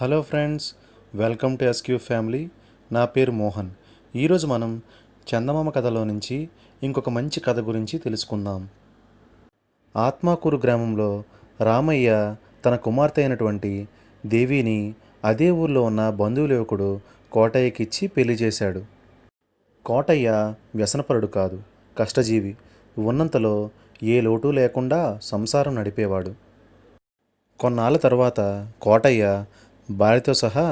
Hello friends, welcome to SQ family. నా పేరు మోహన్. ఈరోజు మనం చందమామ కథలో నుంచి ఇంకొక మంచి కథ గురించి తెలుసుకుందాం. ఆత్మాకూరు గ్రామంలో రామయ్య తన కుమార్తె అయినటువంటి దేవిని అదే ఊర్లో ఉన్న బంధువుల యువకుడు కోటయ్యకిచ్చి పెళ్లి చేశాడు. కోటయ్య వ్యసనపరుడు కాదు, కష్టజీవి. ఉన్నంతలో ఏ లోటు లేకుండా సంసారం నడిపేవాడు. కొన్నాళ్ళ తర్వాత కోటయ్య భార్యతో సహా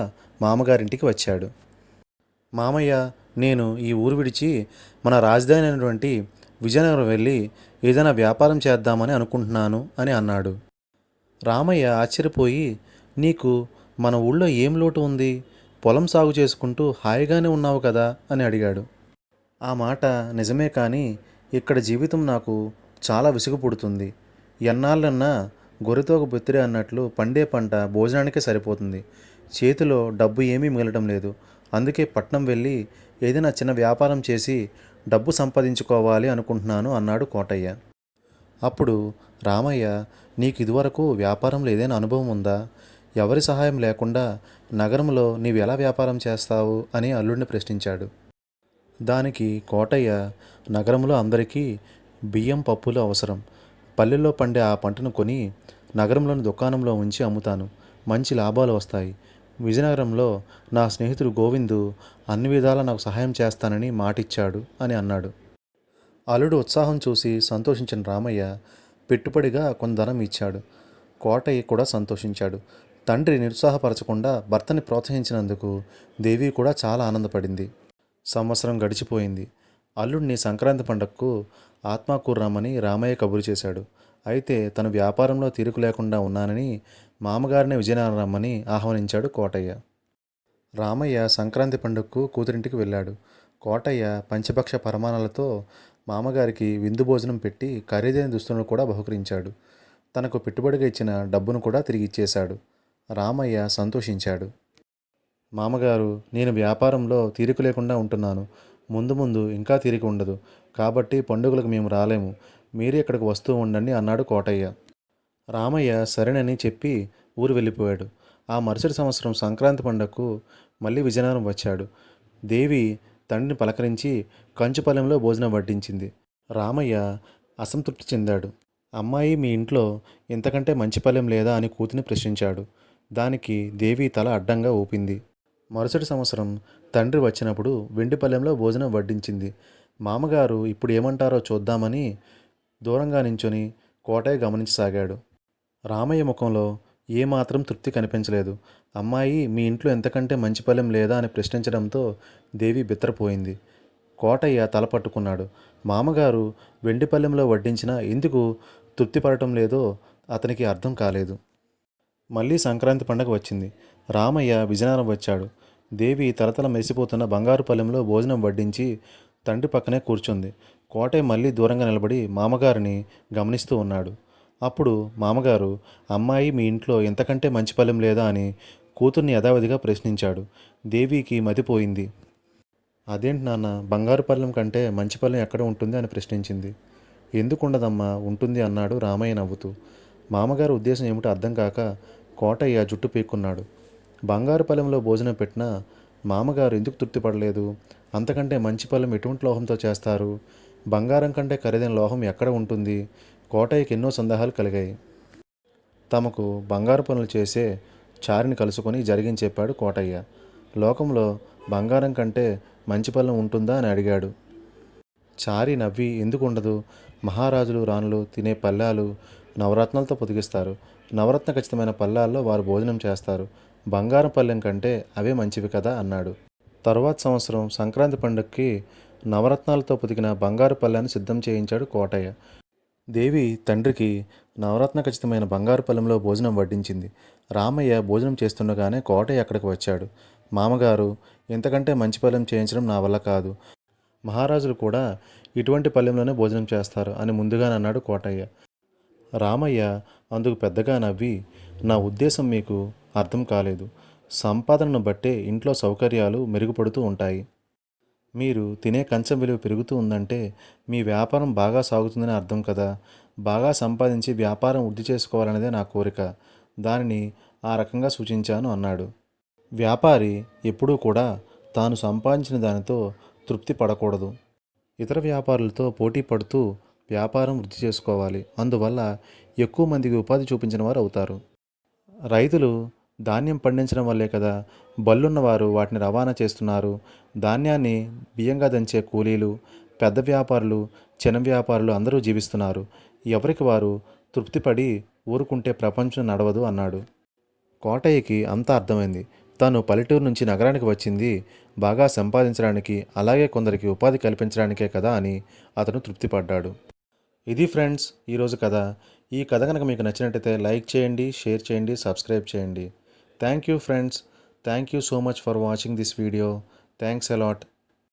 మామగారింటికి వచ్చాడు. మామయ్య, నేను ఈ ఊరు విడిచి మన రాజధాని అయినటువంటి విజయనగరం వెళ్ళి ఏదైనా వ్యాపారం చేద్దామని అనుకుంటున్నాను అని అన్నాడు. రామయ్య ఆశ్చర్యపోయి, నీకు మన ఊళ్ళో ఏం లోటు ఉంది? పొలం సాగు చేసుకుంటూ హాయిగానే ఉన్నావు కదా అని అడిగాడు. ఆ మాట నిజమే, కానీ ఇక్కడ జీవితం నాకు చాలా విసుగు పుడుతుంది. ఎన్నాళ్ళన్నా గొర్రెతోక బొత్తిరే అన్నట్లు పండే పంట భోజనానికే సరిపోతుంది. చేతిలో డబ్బు ఏమీ మిగలటం లేదు. అందుకే పట్నం వెళ్ళి ఏదైనా చిన్న వ్యాపారం చేసి డబ్బు సంపాదించుకోవాలి అనుకుంటున్నాను అన్నాడు కోటయ్య. అప్పుడు రామయ్య, నీకు ఇదివరకు వ్యాపారంలో ఏదైనా అనుభవం ఉందా? ఎవరి సహాయం లేకుండా నగరంలో నీవు ఎలా వ్యాపారం చేస్తావు అని అల్లుడిని ప్రశ్నించాడు. దానికి కోటయ్య, నగరంలో అందరికీ బియ్యం పప్పులు అవసరం. పల్లెల్లో పండే ఆ పంటను కొని నగరంలోని దుకాణంలో ఉంచి అమ్ముతాను. మంచి లాభాలు వస్తాయి. విజయనగరంలో నా స్నేహితుడు గోవిందు అన్ని విధాలా నాకు సహాయం చేస్తానని మాటిచ్చాడు అని అన్నాడు. అల్లుడు ఉత్సాహం చూసి సంతోషించిన రామయ్య పెట్టుబడిగా కొంత ధనం ఇచ్చాడు. కోటయ్య కూడా సంతోషించాడు. తండ్రి నిరుత్సాహపరచకుండా భర్తని ప్రోత్సహించినందుకు దేవి కూడా చాలా ఆనందపడింది. సంవత్సరం గడిచిపోయింది. అల్లుడిని సంక్రాంతి పండగకు ఆత్మాకూరు రమ్మని రామయ్య కబురు చేశాడు. అయితే తను వ్యాపారంలో తీరిక లేకుండా ఉన్నానని మామగారిని విజయనగరం రమ్మని ఆహ్వానించాడు కోటయ్య. రామయ్య సంక్రాంతి పండుగకు కూతురింటికి వెళ్ళాడు. కోటయ్య పంచభక్ష పరమాణాలతో మామగారికి విందు భోజనం పెట్టి ఖరీదైన దుస్తులను కూడా బహుకరించాడు. తనకు పెట్టుబడిగా ఇచ్చిన డబ్బును కూడా తిరిగి ఇచ్చేశాడు. రామయ్య సంతోషించాడు. మామగారు, నేను వ్యాపారంలో తీరిక లేకుండా ఉంటున్నాను. ముందు ముందు ఇంకా తీరిక ఉండదు. కాబట్టి పండుగలకు మేము రాలేము. మీరే ఇక్కడికి వస్తూ ఉండండి అన్నాడు కోటయ్య. రామయ్య సరేనని చెప్పి ఊరు వెళ్ళిపోయాడు. ఆ మరుసటి సంవత్సరం సంక్రాంతి పండగకు మళ్ళీ విజయనగరం వచ్చాడు. దేవి తండ్రిని పలకరించి కంచుపల్లెంలో భోజనం వడ్డించింది. రామయ్య అసంతృప్తి చెందాడు. అమ్మాయి, మీ ఇంట్లో ఇంతకంటే మంచి పల్లెం లేదా అని కూతుని ప్రశ్నించాడు. దానికి దేవి తల అడ్డంగా ఊపింది. మరుసటి సంవత్సరం తండ్రి వచ్చినప్పుడు వెండి పల్లెంలో భోజనం వడ్డించింది. మామగారు ఇప్పుడు ఏమంటారో చూద్దామని దూరంగా నించొని కోటయ్య గమనించసాగాడు. రామయ్య ముఖంలో ఏమాత్రం తృప్తి కనిపించలేదు. అమ్మాయి, మీ ఇంట్లో ఎంతకంటే మంచి పల్లెం లేదా అని ప్రశ్నించడంతో దేవి బిత్తరపోయింది. కోటయ్య తల పట్టుకున్నాడు. మామగారు వెండి పల్లెంలో వడ్డించినా ఎందుకు తృప్తి పడటం లేదో అతనికి అర్థం కాలేదు. మళ్ళీ సంక్రాంతి పండగ వచ్చింది. రామయ్య విజయనగరం వచ్చాడు. దేవి తలతల మెరిసిపోతున్న బంగారు పల్లెంలో భోజనం వడ్డించి తండ్రి పక్కనే కూర్చుంది. కోటయ్య మళ్ళీ దూరంగా నిలబడి మామగారిని గమనిస్తూ ఉన్నాడు. అప్పుడు మామగారు, అమ్మాయి, మీ ఇంట్లో ఎంతకంటే మంచి పల్లెం లేదా అని కూతుర్ని యథావిధిగా ప్రశ్నించాడు. దేవికి మతిపోయింది. అదేంటి నాన్న, బంగారు పల్లెం కంటే మంచి పల్లెం ఎక్కడ ఉంటుంది అని ప్రశ్నించింది. ఎందుకుండదమ్మా, ఉంటుంది అన్నాడు రామయ్య నవ్వుతూ. మామగారు ఉద్దేశం ఏమిటో అర్థం కాక కోటయ్య జుట్టు పీక్కున్నాడు. బంగారు పల్లెంలో భోజనం పెట్టినా మామగారు ఎందుకు తృప్తి పడలేదు? అంతకంటే మంచి పల్లెం ఎటువంటి లోహంతో చేస్తారు? బంగారం కంటే ఖరీదైన లోహం ఎక్కడ ఉంటుంది? కోటయ్యకి ఎన్నో సందేహాలు కలిగాయి. తమకు బంగారు పనులు చేసే చారిని కలుసుకొని జరిగింది చెప్పాడు కోటయ్య. లోకంలో బంగారం కంటే మంచి పల్లెం ఉంటుందా అని అడిగాడు. చారి నవ్వి, ఎందుకు ఉండదు? మహారాజులు, రాణులు తినే పళ్ళాలు నవరత్నాలతో పొదిగిస్తారు. నవరత్న ఖచ్చితమైన పళ్ళాల్లో వారు భోజనం చేస్తారు. బంగారం పళ్ళెం కంటే అవే మంచివి కదా అన్నాడు. తరువాత సంవత్సరం సంక్రాంతి పండుగకి నవరత్నాలతో పొదిగిన బంగారు పళ్ళాన్ని సిద్ధం చేయించాడు కోటయ్య. దేవి తండ్రికి నవరత్న ఖచ్చితమైన బంగారు పళ్ళెంలో భోజనం వడ్డించింది. రామయ్య భోజనం చేస్తుండగానే కోటయ్య అక్కడికి వచ్చాడు. మామగారు, ఇంతకంటే మంచి పళ్ళెం చేయించడం నా వల్ల కాదు. మహారాజులు కూడా ఇటువంటి పళ్ళెంలోనే భోజనం చేస్తారు అని ముందుగానే అన్నాడు కోటయ్య. రామయ్య అందుకు పెద్దగా నవ్వి, నా ఉద్దేశం మీకు అర్థం కాలేదు. సంపాదనను బట్టే ఇంట్లో సౌకర్యాలు మెరుగుపడుతూ ఉంటాయి. మీరు తినే కంచం విలువ పెరుగుతూ ఉందంటే మీ వ్యాపారం బాగా సాగుతుందని అర్థం కదా. బాగా సంపాదించి వ్యాపారం వృద్ధి చేసుకోవాలనేదే నా కోరిక. దానిని ఆ రకంగా సూచించాను అన్నాడు. వ్యాపారి ఎప్పుడూ కూడా తాను సంపాదించిన దానితో తృప్తి పడకూడదు. ఇతర వ్యాపారులతో పోటీ పడుతూ వ్యాపారం వృద్ధి చేసుకోవాలి. అందువల్ల ఎక్కువ మందికి ఉపాధి చూపించిన వారు అవుతారు. రైతులు ధాన్యం పండించడం వల్లే కదా బళ్ళున్నవారు వాటిని రవాణా చేస్తున్నారు. ధాన్యాన్ని బియ్యంగా దంచే కూలీలు, పెద్ద వ్యాపారులు, చిన్న వ్యాపారులు అందరూ జీవిస్తున్నారు. ఎవరికి వారు తృప్తిపడి ఊరుకుంటే ప్రపంచం నడవదు అన్నాడు. కోటయ్యకి అంతా అర్థమైంది. తాను పల్లెటూరు నుంచి నగరానికి వచ్చింది బాగా సంపాదించడానికి, అలాగే కొందరికి ఉపాధి కల్పించడానికే కదా అని అతను తృప్తిపడ్డాడు. ఇది ఫ్రెండ్స్ ఈరోజు కథ. ఈ కథ కనుక మీకు నచ్చినట్టయితే లైక్ చేయండి, షేర్ చేయండి, సబ్స్క్రైబ్ చేయండి. Thank you friends. Thank you so much for watching this video. Thanks a lot.